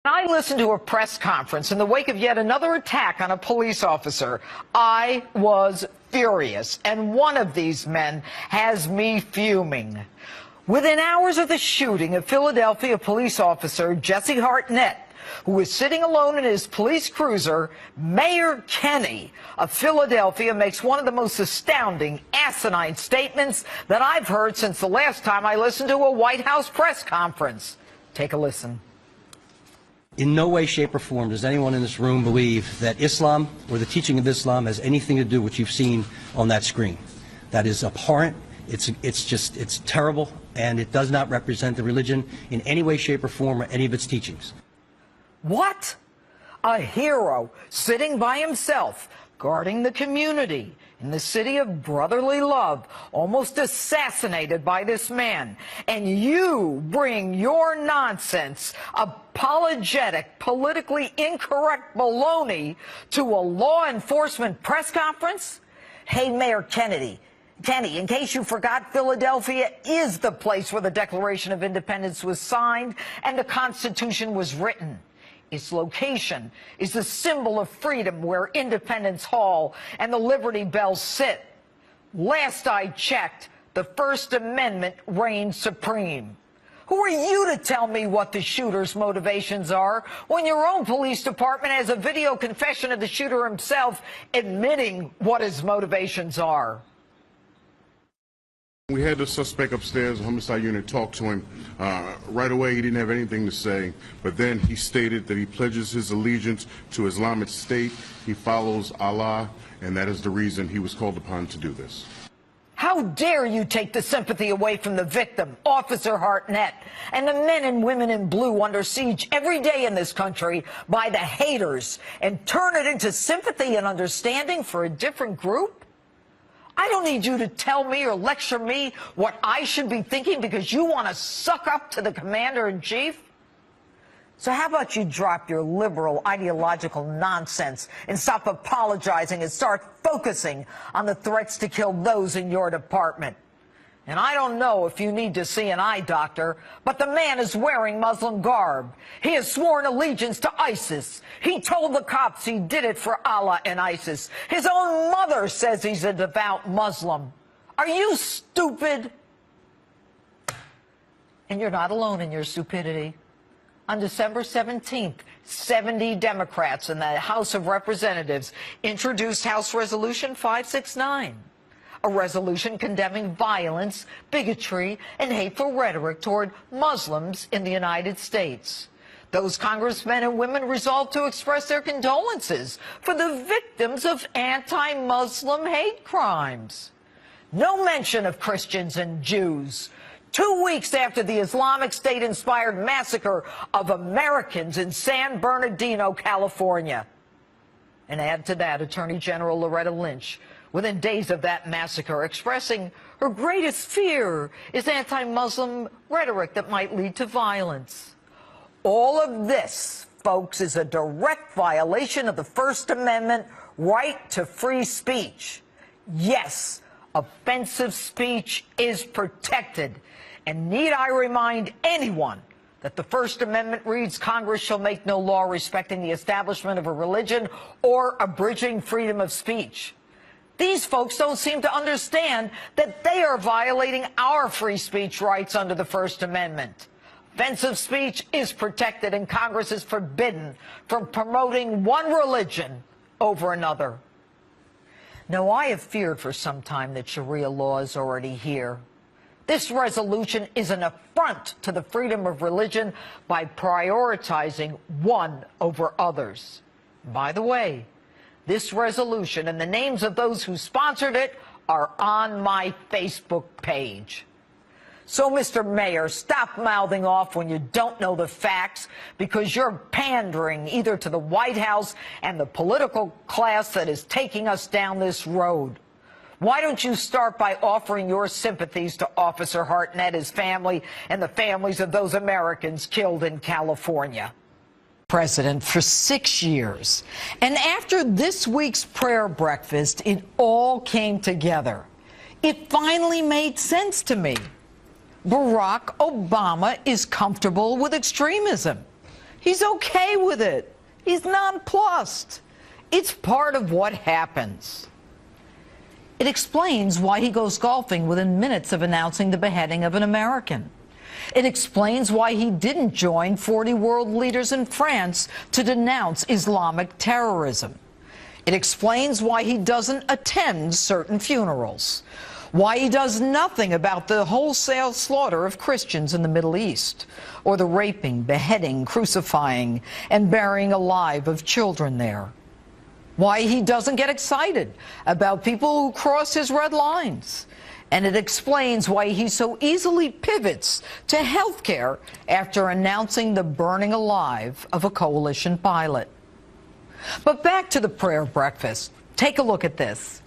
I listened to a press conference in the wake of yet another attack on a police officer. I was furious, and one of these men has me fuming. Within hours of the shooting of Philadelphia police officer Jesse Hartnett, who was sitting alone in his police cruiser, Mayor Kenny of Philadelphia makes one of the most astounding, asinine statements that I've heard since the last time I listened to a White House press conference. Take a listen. In no way, shape, or form does anyone in this room believe that Islam or the teaching of Islam has anything to do with what you've seen on that screen. That is abhorrent, it's terrible, and it does not represent the religion in any way, shape, or form or any of its teachings. What? A hero sitting by himself, guarding the community in the city of brotherly love, almost assassinated by this man. And you bring your nonsense, apologetic, politically incorrect baloney to a law enforcement press conference? Hey, Mayor Kenny, in case you forgot, Philadelphia is the place where the Declaration of Independence was signed and the Constitution was written. Its location is the symbol of freedom where Independence Hall and the Liberty Bell sit. Last I checked, the First Amendment reigns supreme. Who are you to tell me what the shooter's motivations are when your own police department has a video confession of the shooter himself admitting what his motivations are? We had the suspect upstairs, the homicide unit, talk to him. Right away, he didn't have anything to say, but then he stated that he pledges his allegiance to Islamic State. He follows Allah, and that is the reason he was called upon to do this. How dare you take the sympathy away from the victim, Officer Hartnett, and the men and women in blue under siege every day in this country by the haters, and turn it into sympathy and understanding for a different group? I don't need you to tell me or lecture me what I should be thinking because you want to suck up to the commander-in-chief. So how about you drop your liberal ideological nonsense and stop apologizing and start focusing on the threats to kill those in your department? And I don't know if you need to see an eye doctor, but the man is wearing Muslim garb. He has sworn allegiance to ISIS. He told the cops he did it for Allah and ISIS. His own mother says he's a devout Muslim. Are you stupid? And you're not alone in your stupidity. On December 17th, 70 Democrats in the House of Representatives introduced House Resolution 569. A resolution condemning violence, bigotry, and hateful rhetoric toward Muslims in the United States. Those congressmen and women resolved to express their condolences for the victims of anti-Muslim hate crimes. No mention of Christians and Jews. 2 weeks after the Islamic State-inspired massacre of Americans in San Bernardino, California. And add to that, Attorney General Loretta Lynch, within days of that massacre, expressing her greatest fear is anti-Muslim rhetoric that might lead to violence. All of this, folks, is a direct violation of the First Amendment right to free speech. Yes, offensive speech is protected. And need I remind anyone that the First Amendment reads, Congress shall make no law respecting the establishment of a religion or abridging freedom of speech. These folks don't seem to understand that they are violating our free speech rights under the First Amendment. Offensive speech is protected, and Congress is forbidden from promoting one religion over another. Now, I have feared for some time that Sharia law is already here. This resolution is an affront to the freedom of religion by prioritizing one over others. By the way, this resolution and the names of those who sponsored it are on my Facebook page. So, Mr. Mayor, stop mouthing off when you don't know the facts because you're pandering either to the White House and the political class that is taking us down this road. Why don't you start by offering your sympathies to Officer Hartnett, his family, and the families of those Americans killed in California? President for 6 years. And after this week's prayer breakfast, it all came together. It finally made sense to me. Barack Obama is comfortable with extremism. He's okay with it. He's nonplussed. It's part of what happens. It explains why he goes golfing within minutes of announcing the beheading of an American. It explains why he didn't join 40 world leaders in France to denounce Islamic terrorism. It explains why he doesn't attend certain funerals, why he does nothing about the wholesale slaughter of Christians in the Middle East, or the raping, beheading, crucifying, and burying alive of children there. Why he doesn't get excited about people who cross his red lines. And it explains why he so easily pivots to health care after announcing the burning alive of a coalition pilot. But back to the prayer breakfast. Take a look at this.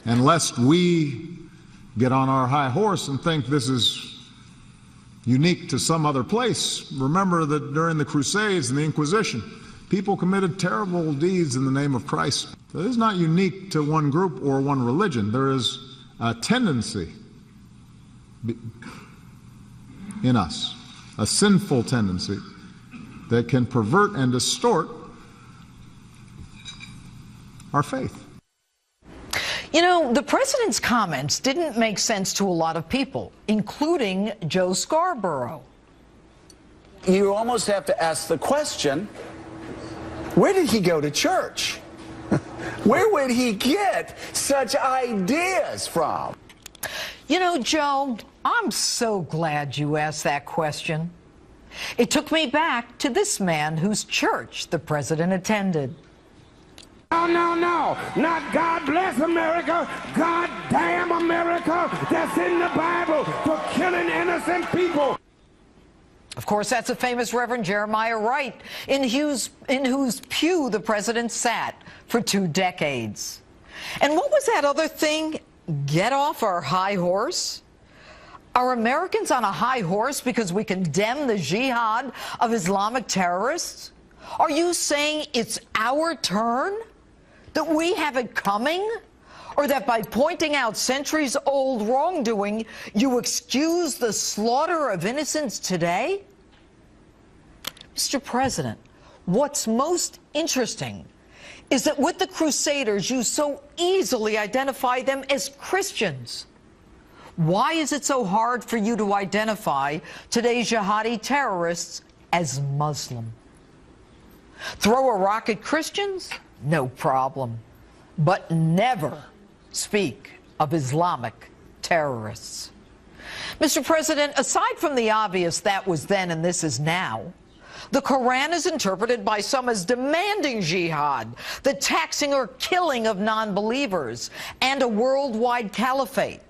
And lest we get on our high horse and think this is unique to some other place, remember that during the Crusades and the Inquisition, people committed terrible deeds in the name of Christ. So this is not unique to one group or one religion. There is a tendency in us, a sinful tendency that can pervert and distort our faith. You know, the president's comments didn't make sense to a lot of people, including Joe Scarborough. You almost have to ask the question, where did he go to church? Where would he get such ideas from? You know, Joe, I'm so glad you asked that question. It took me back to this man whose church the president attended. No, no, no, not God bless America, God damn America, that's in the Bible for killing innocent people. Of course, that's a famous Reverend Jeremiah Wright, in whose pew the president sat for 2 decades. And what was that other thing? Get off our high horse? Are Americans on a high horse because we condemn the jihad of Islamic terrorists? Are you saying it's our turn? That we have it coming? Or that by pointing out centuries-old wrongdoing, you excuse the slaughter of innocents today? Mr. President, what's most interesting is that with the Crusaders, you so easily identify them as Christians. Why is it so hard for you to identify today's jihadi terrorists as Muslim? Throw a rock at Christians? No problem. But never speak of Islamic terrorists. Mr. President, aside from the obvious that was then and this is now, the Quran is interpreted by some as demanding jihad, the taxing or killing of non-believers, and a worldwide caliphate.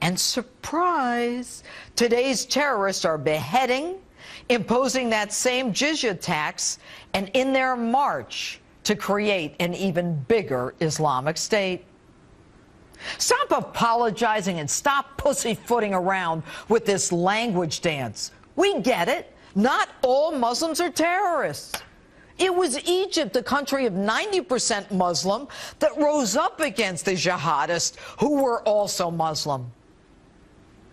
And surprise, today's terrorists are beheading, imposing that same jizya tax, and in their march to create an even bigger Islamic State. Stop apologizing and stop pussyfooting around with this language dance. We get it. Not all Muslims are terrorists. It was Egypt, the country of 90% Muslim, that rose up against the jihadists who were also Muslim.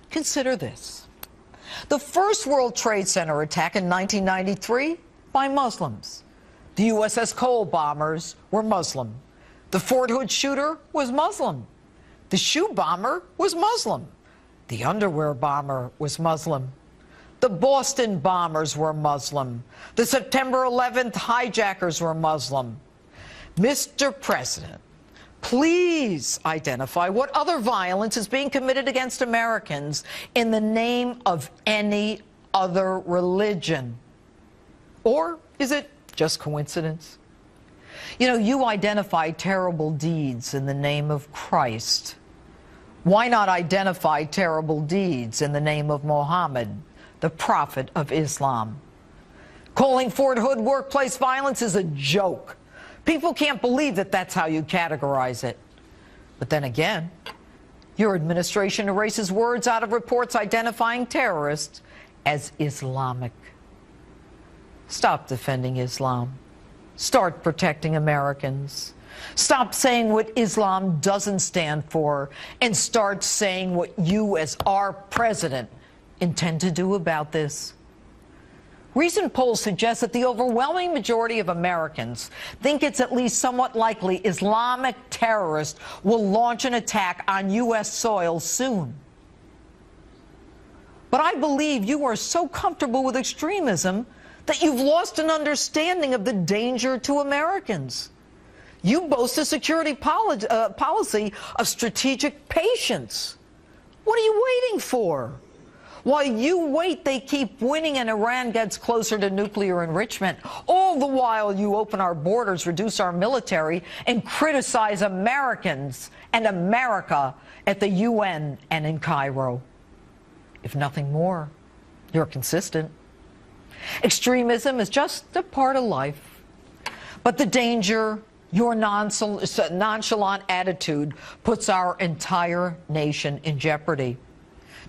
Consider this. The first World Trade Center attack in 1993 by Muslims. The USS Cole bombers were Muslim. The Fort Hood shooter was Muslim. The shoe bomber was Muslim. The underwear bomber was Muslim. The Boston bombers were Muslim. The September 11th hijackers were Muslim. Mr. President, please identify what other violence is being committed against Americans in the name of any other religion. Or is it just coincidence? You know, you identify terrible deeds in the name of Christ. Why not identify terrible deeds in the name of Mohammed, the prophet of Islam? Calling Fort Hood workplace violence is a joke. People can't believe that that's how you categorize it. But then again, your administration erases words out of reports identifying terrorists as Islamic. Stop defending Islam. Start protecting Americans. Stop saying what Islam doesn't stand for and start saying what you as our president intend to do about this. Recent polls suggest that the overwhelming majority of Americans think it's at least somewhat likely Islamic terrorists will launch an attack on U.S. soil soon. But I believe you are so comfortable with extremism that you've lost an understanding of the danger to Americans. You boast a security policy of strategic patience. What are you waiting for? While you wait, they keep winning and Iran gets closer to nuclear enrichment. All the while you open our borders, reduce our military, and criticize Americans and America at the UN and in Cairo. If nothing more, you're consistent. Extremism is just a part of life. But the danger, your nonchalant attitude puts our entire nation in jeopardy.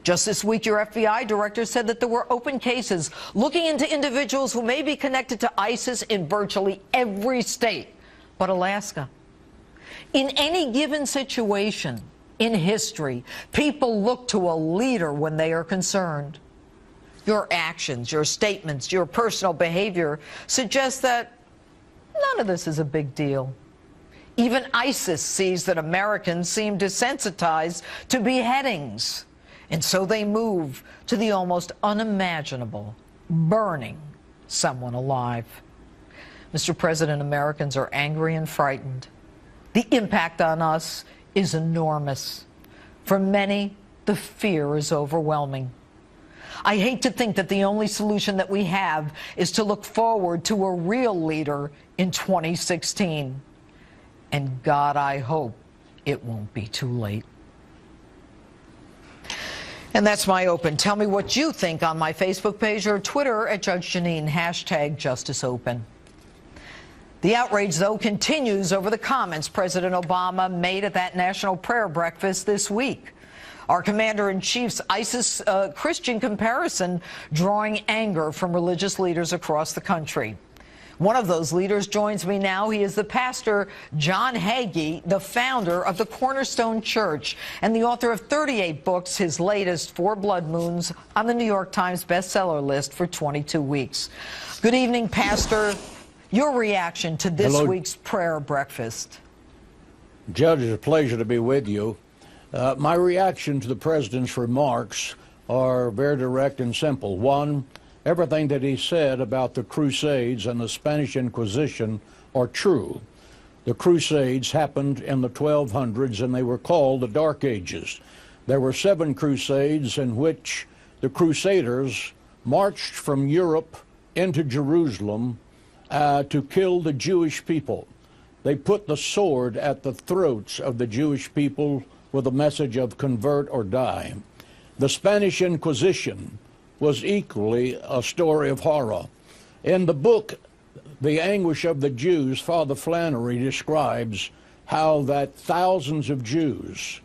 Just this week, your FBI director said that there were open cases looking into individuals who may be connected to ISIS in virtually every state but Alaska. In any given situation in history, people look to a leader when they are concerned. Your actions, your statements, your personal behavior suggest that none of this is a big deal. Even ISIS sees that Americans seem desensitized to beheadings. And so they move to the almost unimaginable, burning someone alive. Mr. President, Americans are angry and frightened. The impact on us is enormous. For many, the fear is overwhelming. I hate to think that the only solution that we have is to look forward to a real leader in 2016. And God, I hope it won't be too late. And that's my open. Tell me what you think on my Facebook page or Twitter at Judge Jeanine, #JusticeOpen. The outrage, though, continues over the comments President Obama made at that national prayer breakfast this week. Our commander-in-chief's ISIS Christian comparison drawing anger from religious leaders across the country. One of those leaders joins me now. He is the pastor John Hagee, the founder of the Cornerstone Church and the author of 38 books, his latest, 4 Blood Moons, on the New York Times bestseller list for 22 weeks. Good evening, Pastor. Your reaction to this week's prayer breakfast. Judge, it's a pleasure to be with you. My reaction to the president's remarks are very direct and simple. One, everything that he said about the Crusades and the Spanish Inquisition are true. The Crusades happened in the 1200s and they were called the Dark Ages. There were 7 Crusades in which the Crusaders marched from Europe into Jerusalem to kill the Jewish people. They put the sword at the throats of the Jewish people with a message of convert or die. The Spanish Inquisition was equally a story of horror. In the book, The Anguish of the Jews, Father Flannery describes how that thousands of Jews,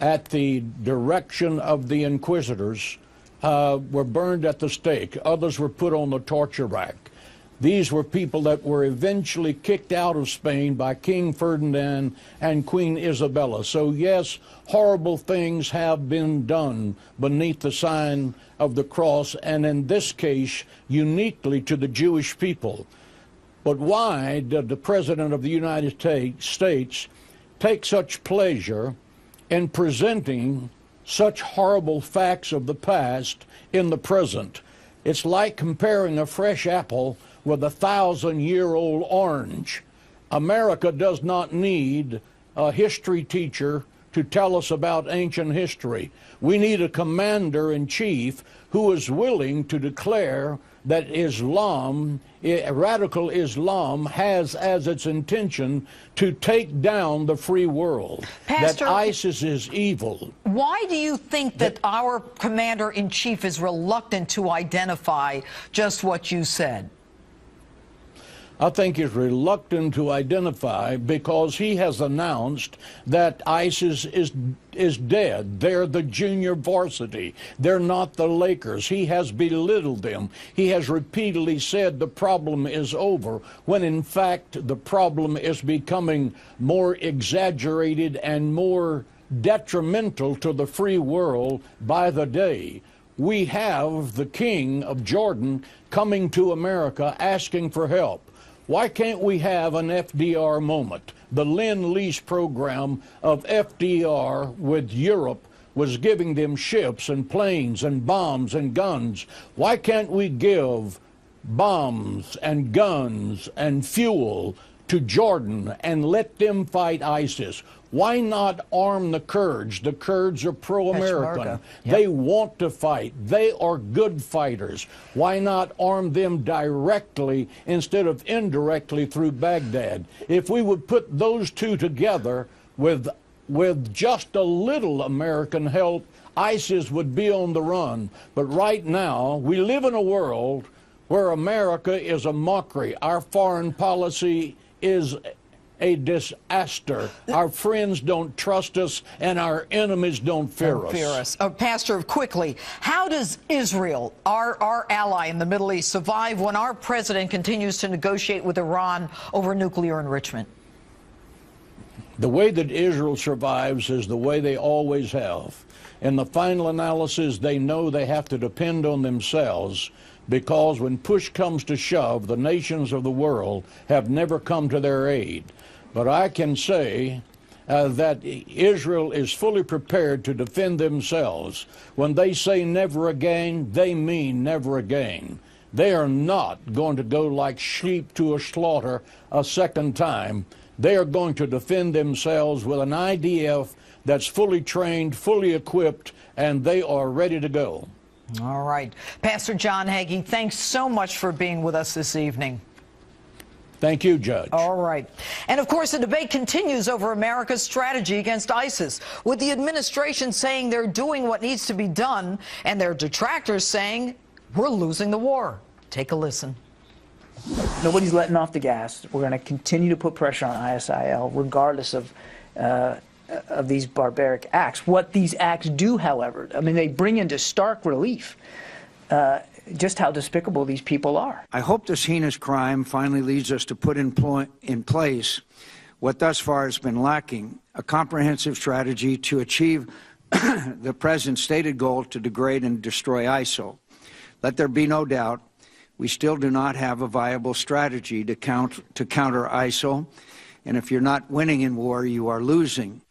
at the direction of the inquisitors, were burned at the stake. Others were put on the torture rack. These were people that were eventually kicked out of Spain by King Ferdinand and Queen Isabella. So yes, horrible things have been done beneath the sign of the cross, and in this case, uniquely to the Jewish people. But why did the President of the United States take such pleasure in presenting such horrible facts of the past in the present? It's like comparing a fresh apple with a 1,000-year-old orange. America does not need a history teacher to tell us about ancient history. We need a commander-in-chief who is willing to declare that Islam, radical Islam, has as its intention to take down the free world. Pastor, that ISIS is evil. Why do you think that our commander-in-chief is reluctant to identify just what you said? I think he's reluctant to identify because he has announced that ISIS is dead. They're the junior varsity. They're not the Lakers. He has belittled them. He has repeatedly said the problem is over, when in fact the problem is becoming more exaggerated and more detrimental to the free world by the day. we have the king of Jordan coming to America asking for help. Why can't we have an FDR moment? The Lend-Lease program of FDR with Europe was giving them ships and planes and bombs and guns. Why can't we give bombs and guns and fuel to Jordan and let them fight ISIS? Why not arm the Kurds? The Kurds are pro-American. Yep. They want to fight. They are good fighters. Why not arm them directly instead of indirectly through Baghdad? If we would put those two together with just a little American help, ISIS would be on the run. But right now, we live in a world where America is a mockery. Our foreign policy is a disaster. Our friends don't trust us, and our enemies don't fear us. Pastor, quickly, how does Israel, our ally in the Middle East, survive when our president continues to negotiate with Iran over nuclear enrichment? The way that Israel survives is the way they always have. In the final analysis, they know they have to depend on themselves, because when push comes to shove, the nations of the world have never come to their aid. But I can say that Israel is fully prepared to defend themselves. When they say never again, they mean never again. They are not going to go like sheep to a slaughter a second time. They are going to defend themselves with an IDF that's fully trained, fully equipped, and they are ready to go. All right. Pastor John Hagee, thanks so much for being with us this evening. Thank you, Judge. All right. And, of course, the debate continues over America's strategy against ISIS, with the administration saying they're doing what needs to be done and their detractors saying we're losing the war. Take a listen. Nobody's letting off the gas. We're going to continue to put pressure on ISIL, regardless of these barbaric acts. What these acts do, however, I mean, they bring into stark relief just how despicable these people are. I hope this heinous crime finally leads us to put in place what thus far has been lacking, a comprehensive strategy to achieve the president's stated goal to degrade and destroy ISIL. Let there be no doubt, we still do not have a viable strategy to counter ISIL, and if you're not winning in war, you are losing.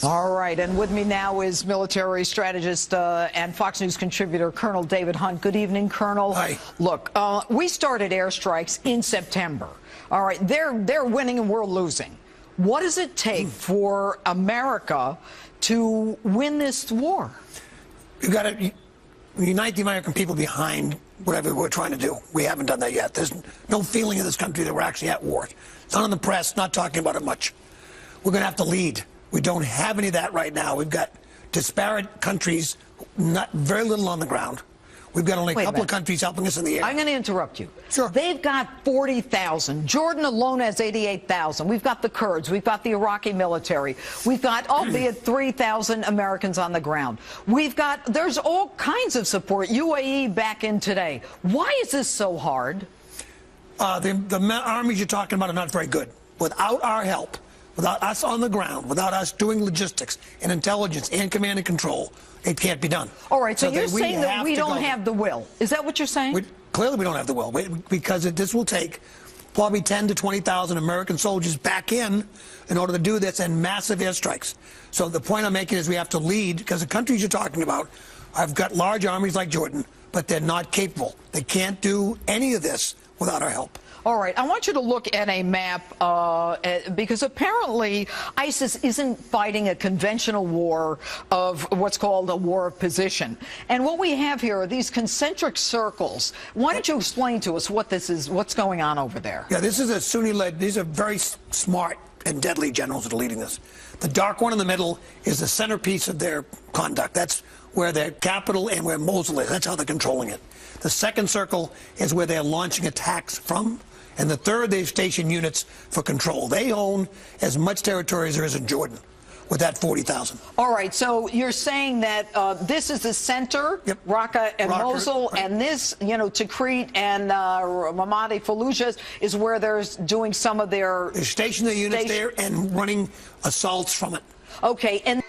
All right, and with me now is military strategist and Fox News contributor Colonel David Hunt. Good evening, Colonel. Hi. Look, we started airstrikes in September. All right, they're winning and we're losing. What does it take for America to win this war? You've got to unite the American people behind whatever we're trying to do. We haven't done that yet. There's no feeling in this country that we're actually at war. It's not in the press, not talking about it much. We're going to have to lead. We don't have any of that right now. We've got disparate countries, not very little on the ground. We've got only a couple of countries helping us in the air. I'm going to interrupt you. Sure. They've got 40,000. Jordan alone has 88,000. We've got the Kurds. We've got the Iraqi military. We've got, albeit 3,000 Americans on the ground. There's all kinds of support. UAE back in today. Why is this so hard? The armies you're talking about are not very good. Without our help, without us on the ground, without us doing logistics and intelligence and command and control, it can't be done. All right, so you're saying that we don't have the will. Is that what you're saying? Clearly we don't have the will, because this will take probably 10 to 20,000 American soldiers back in order to do this, and massive airstrikes. So the point I'm making is we have to lead, because the countries you're talking about have got large armies like Jordan, but they're not capable. They can't do any of this without our help. All right, I want you to look at a map because apparently ISIS isn't fighting a conventional war of what's called a war of position. And what we have here are these concentric circles. Why don't you explain to us what this is, what's going on over there? Yeah, this is a Sunni-led, these are very smart and deadly generals that are leading this. The dark one in the middle is the centerpiece of their conduct. That's where their capital and where Mosul is. That's how they're controlling it. The second circle is where they're launching attacks from. And the third, they've stationed units for control. They own as much territory as there is in Jordan with that 40,000. All right, so you're saying that this is the center, yep. Raqqa and Mosul, right. And this, Tikrit and Ramadi Fallujah is where they're doing some of their... They station their units there and running assaults from it. Okay, and...